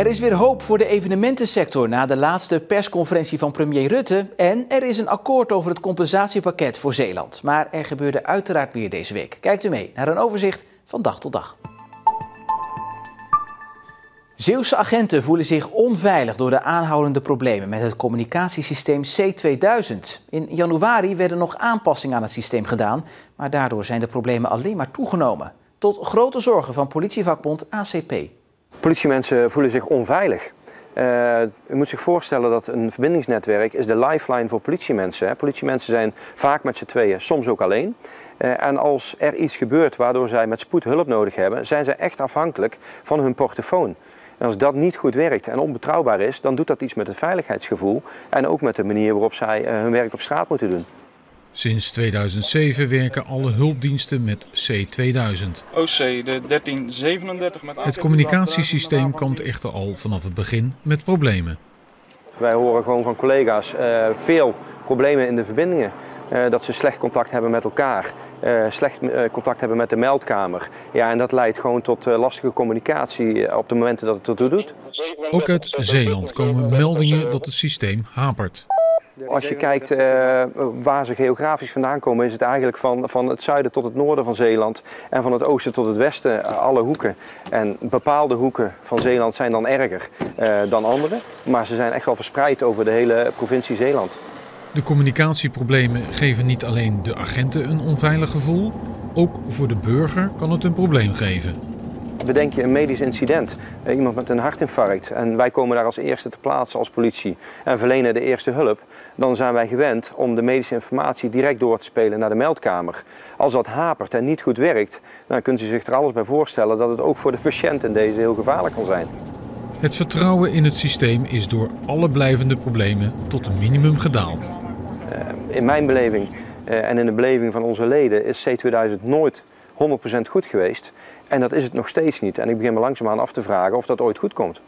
Er is weer hoop voor de evenementensector na de laatste persconferentie van premier Rutte. En er is een akkoord over het compensatiepakket voor Zeeland. Maar er gebeurde uiteraard meer deze week. Kijkt u mee naar een overzicht van dag tot dag. Zeeuwse agenten voelen zich onveilig door de aanhoudende problemen met het communicatiesysteem C2000. In januari werden nog aanpassingen aan het systeem gedaan, maar daardoor zijn de problemen alleen maar toegenomen. Tot grote zorgen van politievakbond ACP. Politiemensen voelen zich onveilig. U moet zich voorstellen dat een verbindingsnetwerk is de lifeline voor politiemensen. Politiemensen zijn vaak met z'n tweeën, soms ook alleen. En als er iets gebeurt waardoor zij met spoed hulp nodig hebben, zijn zij echt afhankelijk van hun portofoon. En als dat niet goed werkt en onbetrouwbaar is, dan doet dat iets met het veiligheidsgevoel en ook met de manier waarop zij hun werk op straat moeten doen. Sinds 2007 werken alle hulpdiensten met C2000. OC, de 1337 met Het communicatiesysteem kampt echter al vanaf het begin met problemen. Wij horen gewoon van collega's veel problemen in de verbindingen. Dat ze slecht contact hebben met elkaar, slecht contact hebben met de meldkamer. Ja, en dat leidt gewoon tot lastige communicatie op de momenten dat het ertoe doet. Ook uit Zeeland komen meldingen dat het systeem hapert. Als je kijkt waar ze geografisch vandaan komen, is het eigenlijk van het zuiden tot het noorden van Zeeland en van het oosten tot het westen, alle hoeken. En bepaalde hoeken van Zeeland zijn dan erger dan andere, maar ze zijn echt wel verspreid over de hele provincie Zeeland. De communicatieproblemen geven niet alleen de agenten een onveilig gevoel, ook voor de burger kan het een probleem geven. Bedenk je een medisch incident, iemand met een hartinfarct en wij komen daar als eerste te plaatsen als politie en verlenen de eerste hulp, dan zijn wij gewend om de medische informatie direct door te spelen naar de meldkamer. Als dat hapert en niet goed werkt, dan kunt u zich er alles bij voorstellen dat het ook voor de patiënt in deze heel gevaarlijk kan zijn. Het vertrouwen in het systeem is door alle blijvende problemen tot een minimum gedaald. In mijn beleving en in de beleving van onze leden is C2000 nooit 100% goed geweest. En dat is het nog steeds niet. En ik begin me langzaamaan af te vragen of dat ooit goed komt.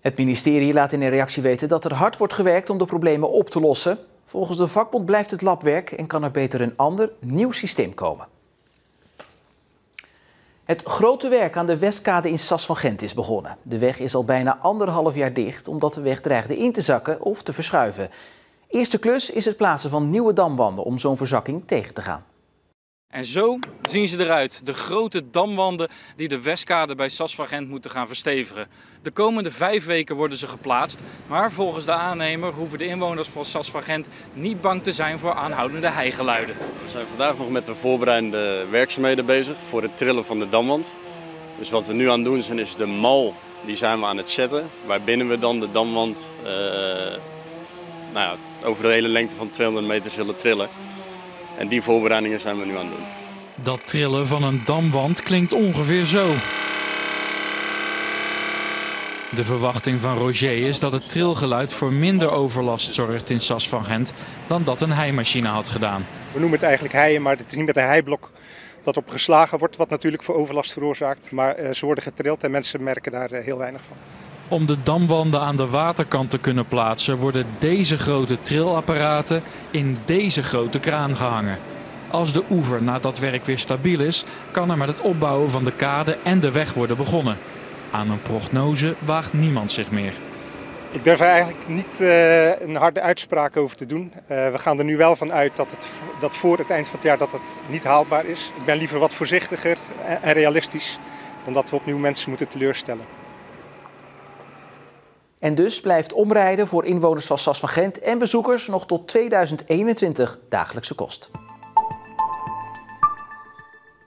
Het ministerie laat in een reactie weten dat er hard wordt gewerkt om de problemen op te lossen. Volgens de vakbond blijft het labwerk en kan er beter een ander, nieuw systeem komen. Het grote werk aan de Westkade in Sas van Gent is begonnen. De weg is al bijna 1,5 jaar dicht omdat de weg dreigde in te zakken of te verschuiven. Eerste klus is het plaatsen van nieuwe damwanden om zo'n verzakking tegen te gaan. En zo zien ze eruit, de grote damwanden die de Westkade bij Sas van Gent moeten gaan verstevigen. De komende 5 weken worden ze geplaatst, maar volgens de aannemer hoeven de inwoners van Sas van Gent niet bang te zijn voor aanhoudende heigeluiden. We zijn vandaag nog met de voorbereidende werkzaamheden bezig voor het trillen van de damwand. Dus wat we nu aan het doen zijn, is de mal, die zijn we aan het zetten, waarbinnen we dan de damwand over de hele lengte van 200 meter zullen trillen. En die voorbereidingen zijn we nu aan het doen. Dat trillen van een damwand klinkt ongeveer zo. De verwachting van Roger is dat het trilgeluid voor minder overlast zorgt in Sas van Gent dan dat een heimachine had gedaan. We noemen het eigenlijk heien, maar het is niet met een heiblok dat op geslagen wordt, wat natuurlijk voor overlast veroorzaakt. Maar ze worden getrild en mensen merken daar heel weinig van. Om de damwanden aan de waterkant te kunnen plaatsen worden deze grote trillapparaten in deze grote kraan gehangen. Als de oever na dat werk weer stabiel is, kan er met het opbouwen van de kade en de weg worden begonnen. Aan een prognose waagt niemand zich meer. Ik durf er eigenlijk niet een harde uitspraak over te doen. We gaan er nu wel van uit dat voor het eind van het jaar dat niet haalbaar is. Ik ben liever wat voorzichtiger en realistisch dan dat we opnieuw mensen moeten teleurstellen. En dus blijft omrijden voor inwoners van Sas van Gent en bezoekers nog tot 2021 dagelijkse kost.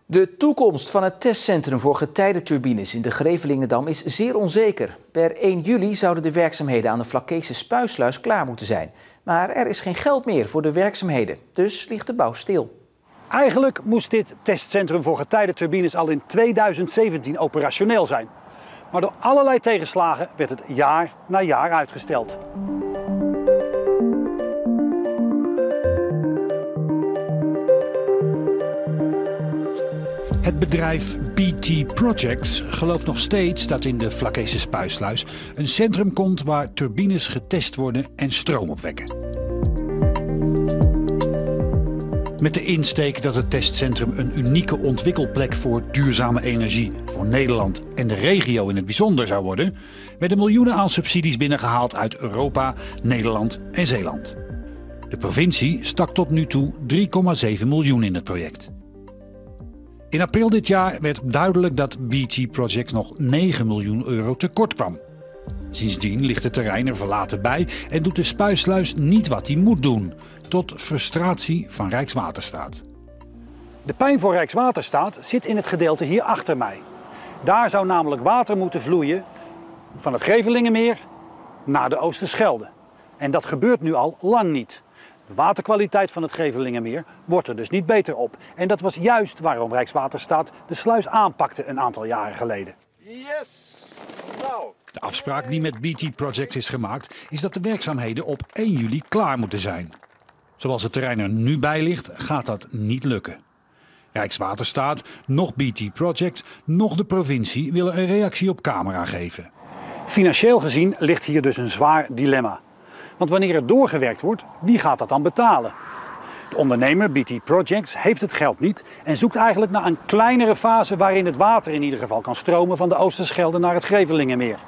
De toekomst van het testcentrum voor getijdenturbines in de Grevelingendam is zeer onzeker. Per 1 juli zouden de werkzaamheden aan de Flakese spuisluis klaar moeten zijn. Maar er is geen geld meer voor de werkzaamheden, dus ligt de bouw stil. Eigenlijk moest dit testcentrum voor getijdenturbines al in 2017 operationeel zijn. Maar door allerlei tegenslagen werd het jaar na jaar uitgesteld. Het bedrijf BT Projects gelooft nog steeds dat in de Flakese spuisluis een centrum komt waar turbines getest worden en stroom opwekken. Met de insteek dat het testcentrum een unieke ontwikkelplek voor duurzame energie voor Nederland en de regio in het bijzonder zou worden, werden miljoenen aan subsidies binnengehaald uit Europa, Nederland en Zeeland. De provincie stak tot nu toe 3,7 miljoen in het project. In april dit jaar werd duidelijk dat BT Projects nog 9 miljoen euro tekort kwam. Sindsdien ligt het terrein er verlaten bij en doet de spuisluis niet wat hij moet doen, tot frustratie van Rijkswaterstaat. De pijn voor Rijkswaterstaat zit in het gedeelte hier achter mij. Daar zou namelijk water moeten vloeien van het Grevelingenmeer naar de Oosterschelde. En dat gebeurt nu al lang niet. De waterkwaliteit van het Grevelingenmeer wordt er dus niet beter op. En dat was juist waarom Rijkswaterstaat de sluis aanpakte een aantal jaren geleden. Yes! Nou. De afspraak die met BT Projects is gemaakt is dat de werkzaamheden op 1 juli klaar moeten zijn. Zoals het terrein er nu bij ligt, gaat dat niet lukken. Rijkswaterstaat, nog BT Projects, nog de provincie willen een reactie op camera geven. Financieel gezien ligt hier dus een zwaar dilemma. Want wanneer er doorgewerkt wordt, wie gaat dat dan betalen? De ondernemer BT Projects heeft het geld niet en zoekt eigenlijk naar een kleinere fase waarin het water in ieder geval kan stromen van de Oosterschelde naar het Grevelingenmeer.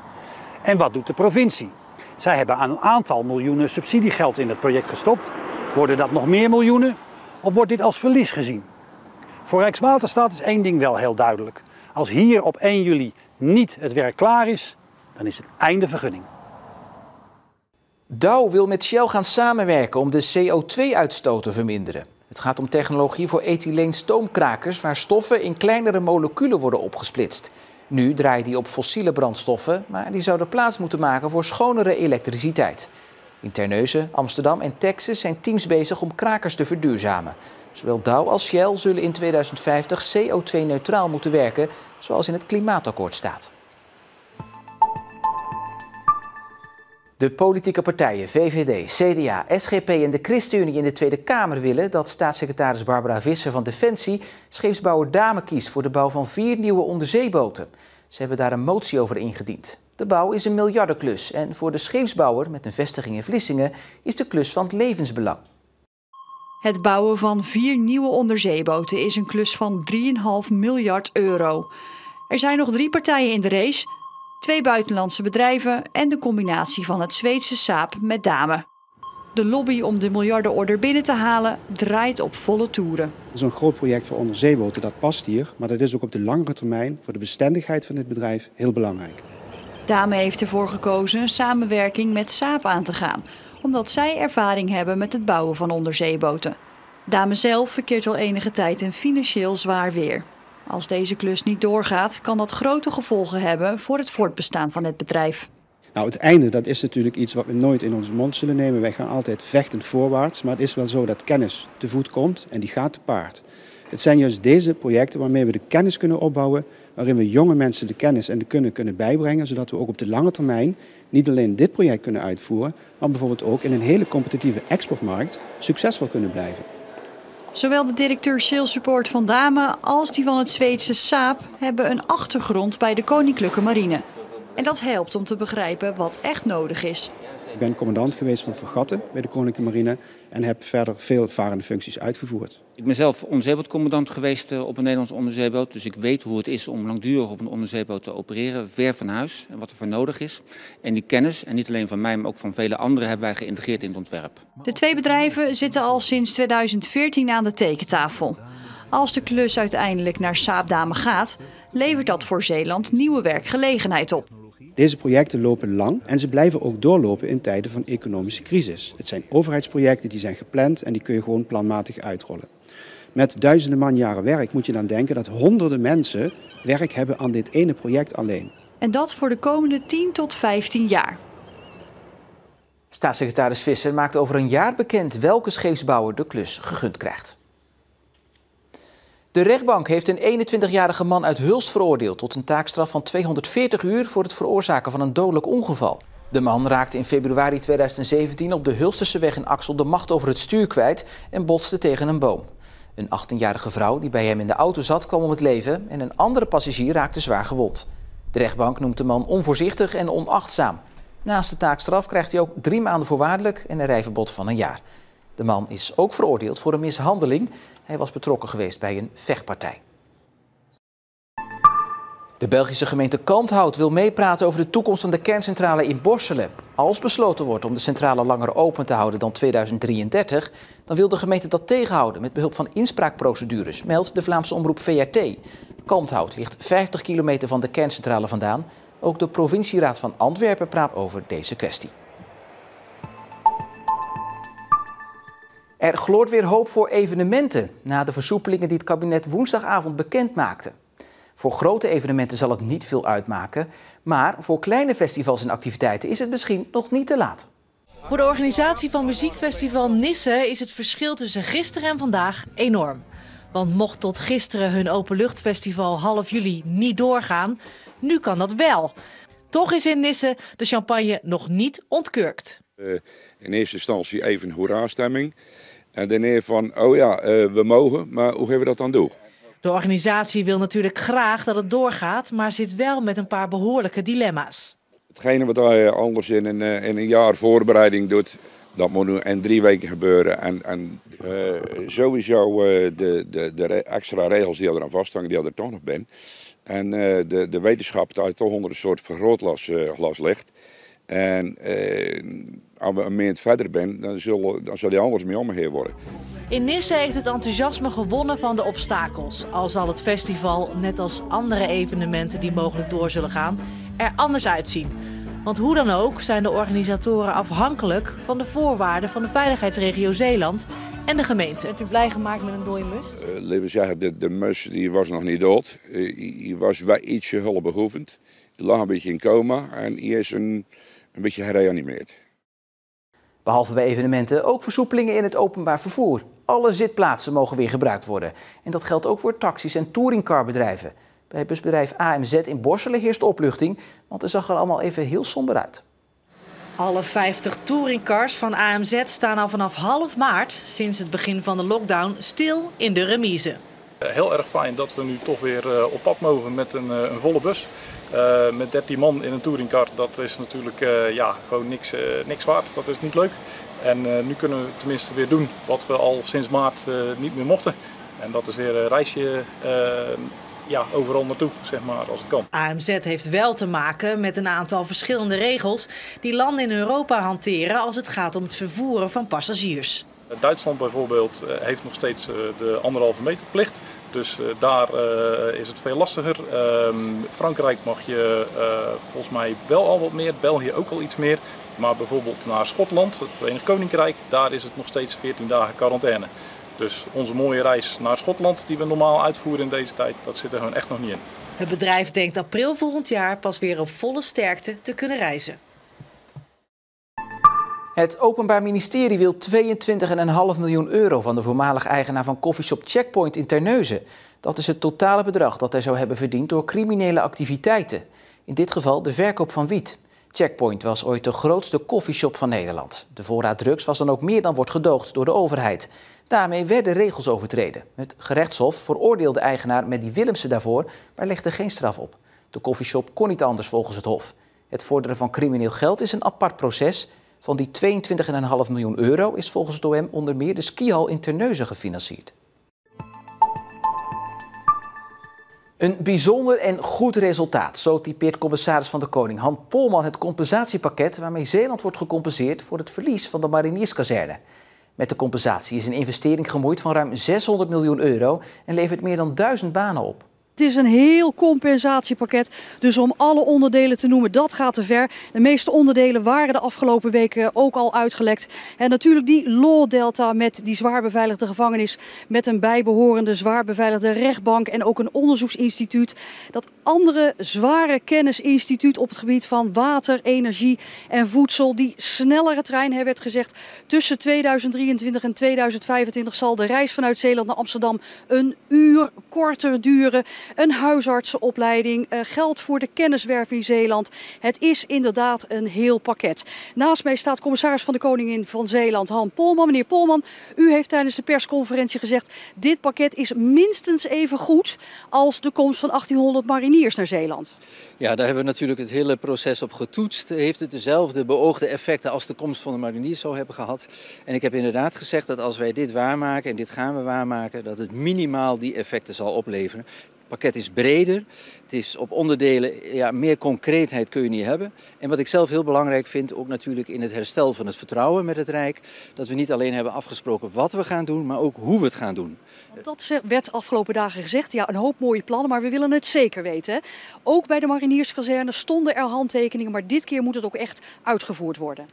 En wat doet de provincie? Zij hebben een aantal miljoenen subsidiegeld in het project gestopt. Worden dat nog meer miljoenen of wordt dit als verlies gezien? Voor Rijkswaterstaat is één ding wel heel duidelijk. Als hier op 1 juli niet het werk klaar is, dan is het einde vergunning. Dow wil met Shell gaan samenwerken om de CO2-uitstoot te verminderen. Het gaat om technologie voor ethyleenstoomkrakers waar stoffen in kleinere moleculen worden opgesplitst. Nu draaien die op fossiele brandstoffen, maar die zouden plaats moeten maken voor schonere elektriciteit. In Terneuzen, Amsterdam en Texas zijn teams bezig om krakers te verduurzamen. Zowel Dow als Shell zullen in 2050 CO2-neutraal moeten werken, zoals in het klimaatakkoord staat. De politieke partijen VVD, CDA, SGP en de ChristenUnie in de Tweede Kamer willen dat staatssecretaris Barbara Visser van Defensie scheepsbouwer Damen kiest voor de bouw van 4 nieuwe onderzeeboten. Ze hebben daar een motie over ingediend. De bouw is een miljardenklus en voor de scheepsbouwer met een vestiging in Vlissingen is de klus van levensbelang. Het bouwen van 4 nieuwe onderzeeboten is een klus van 3,5 miljard euro. Er zijn nog 3 partijen in de race, 2 buitenlandse bedrijven en de combinatie van het Zweedse Saab met Damen. De lobby om de miljardenorder binnen te halen draait op volle toeren. Zo'n groot project voor onderzeeboten, dat past hier, maar dat is ook op de langere termijn voor de bestendigheid van dit bedrijf heel belangrijk. Damen heeft ervoor gekozen een samenwerking met Saab aan te gaan, omdat zij ervaring hebben met het bouwen van onderzeeboten. Damen zelf verkeert al enige tijd in financieel zwaar weer. Als deze klus niet doorgaat, kan dat grote gevolgen hebben voor het voortbestaan van het bedrijf. Nou, het einde, dat is natuurlijk iets wat we nooit in onze mond zullen nemen. Wij gaan altijd vechtend voorwaarts, maar het is wel zo dat kennis te voet komt en die gaat te paard. Het zijn juist deze projecten waarmee we de kennis kunnen opbouwen, waarin we jonge mensen de kennis en de kunde kunnen bijbrengen, zodat we ook op de lange termijn niet alleen dit project kunnen uitvoeren, maar bijvoorbeeld ook in een hele competitieve exportmarkt succesvol kunnen blijven. Zowel de directeur Sales Support van Damen als die van het Zweedse Saab hebben een achtergrond bij de Koninklijke Marine. En dat helpt om te begrijpen wat echt nodig is. Ik ben commandant geweest van fregatten bij de Koninklijke Marine en heb verder veel varende functies uitgevoerd. Ik ben zelf onderzeebootcommandant geweest op een Nederlandse onderzeeboot. Dus ik weet hoe het is om langdurig op een onderzeeboot te opereren, ver van huis en wat er voor nodig is. En die kennis, en niet alleen van mij, maar ook van vele anderen, hebben wij geïntegreerd in het ontwerp. De 2 bedrijven zitten al sinds 2014 aan de tekentafel. Als de klus uiteindelijk naar Saab Damen gaat, levert dat voor Zeeland nieuwe werkgelegenheid op. Deze projecten lopen lang en ze blijven ook doorlopen in tijden van economische crisis. Het zijn overheidsprojecten die zijn gepland en die kun je gewoon planmatig uitrollen. Met duizenden manjaren werk moet je dan denken dat honderden mensen werk hebben aan dit ene project alleen. En dat voor de komende 10 tot 15 jaar. Staatssecretaris Visser maakt over een jaar bekend welke scheepsbouwer de klus gegund krijgt. De rechtbank heeft een 21-jarige man uit Hulst veroordeeld tot een taakstraf van 240 uur voor het veroorzaken van een dodelijk ongeval. De man raakte in februari 2017 op de Hulsterseweg in Axel de macht over het stuur kwijt en botste tegen een boom. Een 18-jarige vrouw die bij hem in de auto zat kwam om het leven en een andere passagier raakte zwaar gewond. De rechtbank noemt de man onvoorzichtig en onachtzaam. Naast de taakstraf krijgt hij ook 3 maanden voorwaardelijk en een rijverbod van een jaar. De man is ook veroordeeld voor een mishandeling. Hij was betrokken geweest bij een vechtpartij. De Belgische gemeente Kalmthout wil meepraten over de toekomst van de kerncentrale in Borselen. Als besloten wordt om de centrale langer open te houden dan 2033, dan wil de gemeente dat tegenhouden met behulp van inspraakprocedures, meldt de Vlaamse omroep VRT. Kalmthout ligt 50 kilometer van de kerncentrale vandaan. Ook de provincieraad van Antwerpen praat over deze kwestie. Er gloort weer hoop voor evenementen na de versoepelingen die het kabinet woensdagavond bekend maakte. Voor grote evenementen zal het niet veel uitmaken, maar voor kleine festivals en activiteiten is het misschien nog niet te laat. Voor de organisatie van muziekfestival Nisse is het verschil tussen gisteren en vandaag enorm. Want mocht tot gisteren hun openluchtfestival half juli niet doorgaan, nu kan dat wel. Toch is in Nisse de champagne nog niet ontkurkt. In eerste instantie even hoera-stemming. En daarna van, oh ja, we mogen, maar hoe gaan we dat dan doen? De organisatie wil natuurlijk graag dat het doorgaat, maar zit wel met een paar behoorlijke dilemma's. Hetgene wat hij anders in een jaar voorbereiding doet, dat moet nu in 3 weken gebeuren. En sowieso de extra regels die er aan vasthangen, die er toch nog zijn. En de wetenschap dat toch onder een soort vergrootglas ligt. En als we een maand verder zijn, dan zal die anders mee omgegaan worden. In Nisse heeft het enthousiasme gewonnen van de obstakels. Al zal het festival, net als andere evenementen die mogelijk door zullen gaan, er anders uitzien. Want hoe dan ook zijn de organisatoren afhankelijk van de voorwaarden van de veiligheidsregio Zeeland en de gemeente. Bent u blij gemaakt met een dode mus? Laten we zeggen, de mus die was nog niet dood. Hij was wel ietsje hulpbehoevend. Hij lag een beetje in coma en hij is een beetje gereanimeerd. Behalve bij evenementen ook versoepelingen in het openbaar vervoer. Alle zitplaatsen mogen weer gebruikt worden. En dat geldt ook voor taxis en touringcarbedrijven. Bij busbedrijf AMZ in Borselen heerst opluchting, want het zag er allemaal even heel somber uit. Alle 50 touringcars van AMZ staan al vanaf half maart, sinds het begin van de lockdown, stil in de remise. Heel erg fijn dat we nu toch weer op pad mogen met een volle bus. Met 13 man in een touringcar, dat is natuurlijk gewoon niks waard. Dat is niet leuk. En nu kunnen we tenminste weer doen wat we al sinds maart niet meer mochten. En dat is weer een reisje overal naartoe, zeg maar, als het kan. AMZ heeft wel te maken met een aantal verschillende regels die landen in Europa hanteren als het gaat om het vervoeren van passagiers. Duitsland bijvoorbeeld heeft nog steeds de 1,5 meter plicht. Dus daar is het veel lastiger. Frankrijk mag je volgens mij wel al wat meer, België ook al iets meer. Maar bijvoorbeeld naar Schotland, het Verenigd Koninkrijk, daar is het nog steeds 14 dagen quarantaine. Dus onze mooie reis naar Schotland die we normaal uitvoeren in deze tijd, dat zit er gewoon echt nog niet in. Het bedrijf denkt april volgend jaar pas weer op volle sterkte te kunnen reizen. Het Openbaar Ministerie wil 22,5 miljoen euro van de voormalig eigenaar van coffeeshop Checkpoint in Terneuzen. Dat is het totale bedrag dat hij zou hebben verdiend door criminele activiteiten. In dit geval de verkoop van wiet. Checkpoint was ooit de grootste coffeeshop van Nederland. De voorraad drugs was dan ook meer dan wordt gedoogd door de overheid. Daarmee werden regels overtreden. Het gerechtshof veroordeelde de eigenaar Mehdi Willemsen daarvoor, maar legde geen straf op. De coffeeshop kon niet anders volgens het hof. Het vorderen van crimineel geld is een apart proces. Van die 22,5 miljoen euro is volgens het OM onder meer de skihal in Terneuzen gefinancierd. Een bijzonder en goed resultaat, zo typeert commissaris van de Koning Han Polman het compensatiepakket waarmee Zeeland wordt gecompenseerd voor het verlies van de marinierskazerne. Met de compensatie is een investering gemoeid van ruim 600 miljoen euro en levert meer dan 1000 banen op. Het is een heel compensatiepakket, dus om alle onderdelen te noemen, dat gaat te ver. De meeste onderdelen waren de afgelopen weken ook al uitgelekt. En natuurlijk die Law Delta met die zwaar beveiligde gevangenis, met een bijbehorende zwaar beveiligde rechtbank en ook een onderzoeksinstituut. Dat andere zware kennisinstituut op het gebied van water, energie en voedsel. Die snellere trein, werd gezegd, tussen 2023 en 2025 zal de reis vanuit Zeeland naar Amsterdam een uur korter duren. een huisartsenopleiding, geld voor de kenniswerving Zeeland. Het is inderdaad een heel pakket. Naast mij staat commissaris van de Koningin van Zeeland, Han Polman. Meneer Polman, u heeft tijdens de persconferentie gezegd, dit pakket is minstens even goed als de komst van 1800 mariniers naar Zeeland. Ja, daar hebben we natuurlijk het hele proces op getoetst. Heeft het dezelfde beoogde effecten als de komst van de mariniers zou hebben gehad? En ik heb inderdaad gezegd dat als wij dit waarmaken, en dit gaan we waarmaken, dat het minimaal die effecten zal opleveren. Het pakket is breder, het is op onderdelen, meer concreetheid kun je niet hebben. En wat ik zelf heel belangrijk vind, ook natuurlijk in het herstel van het vertrouwen met het Rijk, dat we niet alleen hebben afgesproken wat we gaan doen, maar ook hoe we het gaan doen. Dat werd afgelopen dagen gezegd, ja, een hoop mooie plannen, maar we willen het zeker weten. Hè? Ook bij de marinierskazerne stonden er handtekeningen, maar dit keer moet het ook echt uitgevoerd worden.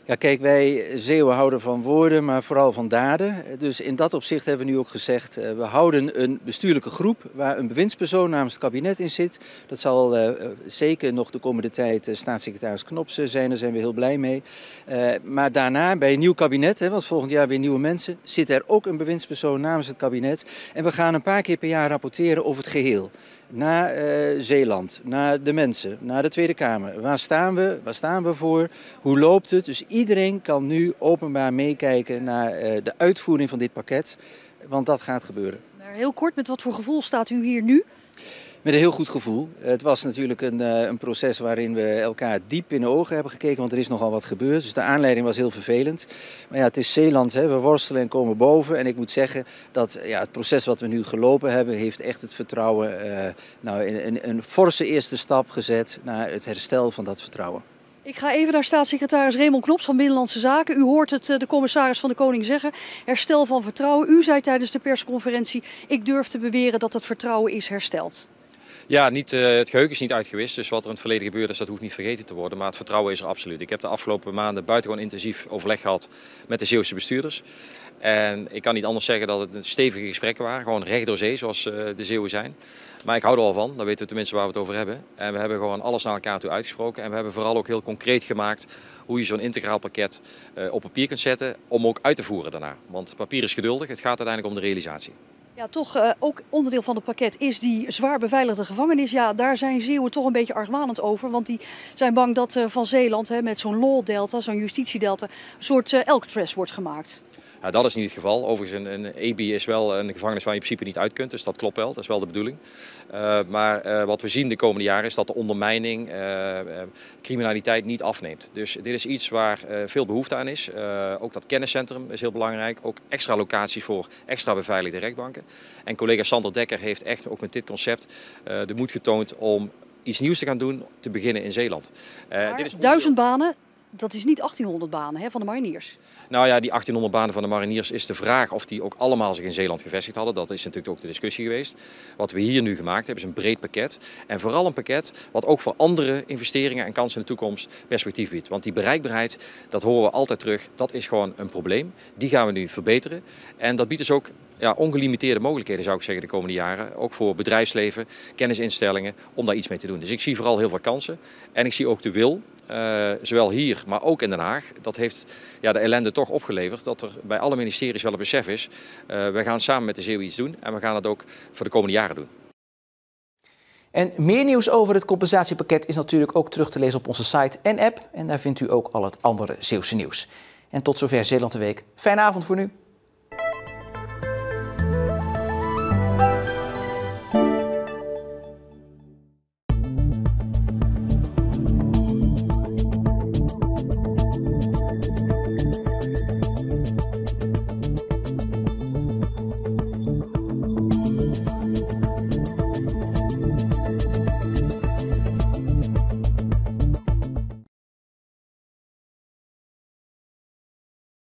Ja, kijk, wij Zeeuwen houden van woorden, maar vooral van daden. Dus in dat opzicht hebben we nu ook gezegd, we houden een bestuurlijke groep waar een bewindspersoon namens het kabinet in zit. Dat zal zeker nog de komende tijd staatssecretaris Knops zijn, daar zijn we heel blij mee. Maar daarna bij een nieuw kabinet, want volgend jaar weer nieuwe mensen, zit er ook een bewindspersoon namens het kabinet. En we gaan een paar keer per jaar rapporteren over het geheel. Naar Zeeland, naar de mensen, naar de Tweede Kamer. Waar staan we? Waar staan we voor? Hoe loopt het? Dus iedereen kan nu openbaar meekijken naar de uitvoering van dit pakket. Want dat gaat gebeuren. Maar heel kort, met wat voor gevoel staat u hier nu? Met een heel goed gevoel. Het was natuurlijk een proces waarin we elkaar diep in de ogen hebben gekeken, want er is nogal wat gebeurd. Dus de aanleiding was heel vervelend. Maar ja, het is Zeeland, hè. We worstelen en komen boven. En ik moet zeggen dat het proces wat we nu gelopen hebben, heeft echt het vertrouwen, een forse eerste stap gezet naar het herstel van dat vertrouwen. Ik ga even naar staatssecretaris Raymond Knops van Binnenlandse Zaken. U hoort het de commissaris van de Koning zeggen. Herstel van vertrouwen. U zei tijdens de persconferentie, ik durf te beweren dat het vertrouwen is hersteld. Ja, het geheugen is niet uitgewist, dus wat er in het verleden gebeurd is, dat hoeft niet vergeten te worden. Maar het vertrouwen is er absoluut. Ik heb de afgelopen maanden buitengewoon intensief overleg gehad met de Zeeuwse bestuurders. En ik kan niet anders zeggen dat het stevige gesprekken waren, gewoon recht door zee, zoals de Zeeuwen zijn. Maar ik hou er al van, dan weten we tenminste waar we het over hebben. En we hebben gewoon alles naar elkaar toe uitgesproken. En we hebben vooral ook heel concreet gemaakt hoe je zo'n integraal pakket op papier kunt zetten om ook uit te voeren daarna. Want papier is geduldig, het gaat uiteindelijk om de realisatie. Ja, toch ook onderdeel van het pakket is die zwaar beveiligde gevangenis. Ja, daar zijn Zeeuwen toch een beetje argwanend over. Want die zijn bang dat van Zeeland met zo'n law delta, zo'n justitiedelta, een soort Alcatraz wordt gemaakt. Ja, dat is niet het geval. Overigens, een EBI is wel een gevangenis waar je in principe niet uit kunt. Dus dat klopt wel, dat is wel de bedoeling. Maar wat we zien de komende jaren is dat de ondermijning, criminaliteit niet afneemt. Dus dit is iets waar veel behoefte aan is. Ook dat kenniscentrum is heel belangrijk. Ook extra locaties voor extra beveiligde rechtbanken. En collega Sander Dekker heeft echt ook met dit concept de moed getoond om iets nieuws te gaan doen, te beginnen in Zeeland. Dit is 1000 banen, dat is niet 1800 banen van de mariniers. Nou ja, die 1800 banen van de mariniers is de vraag of die ook allemaal zich in Zeeland gevestigd hadden. Dat is natuurlijk ook de discussie geweest. Wat we hier nu gemaakt hebben is een breed pakket. En vooral een pakket wat ook voor andere investeringen en kansen in de toekomst perspectief biedt. Want die bereikbaarheid, dat horen we altijd terug, dat is gewoon een probleem. Die gaan we nu verbeteren. En dat biedt dus ook ongelimiteerde mogelijkheden, zou ik zeggen, de komende jaren. Ook voor bedrijfsleven, kennisinstellingen, om daar iets mee te doen. Dus ik zie vooral heel veel kansen. En ik zie ook de wil. Zowel hier, maar ook in Den Haag. Dat heeft de ellende toch opgeleverd dat er bij alle ministeries wel een besef is. We gaan samen met de Zeeuwen iets doen en we gaan het ook voor de komende jaren doen. En meer nieuws over het compensatiepakket is natuurlijk ook terug te lezen op onze site en app. En daar vindt u ook al het andere Zeeuwse nieuws. En tot zover Zeeland de Week. Fijne avond voor nu.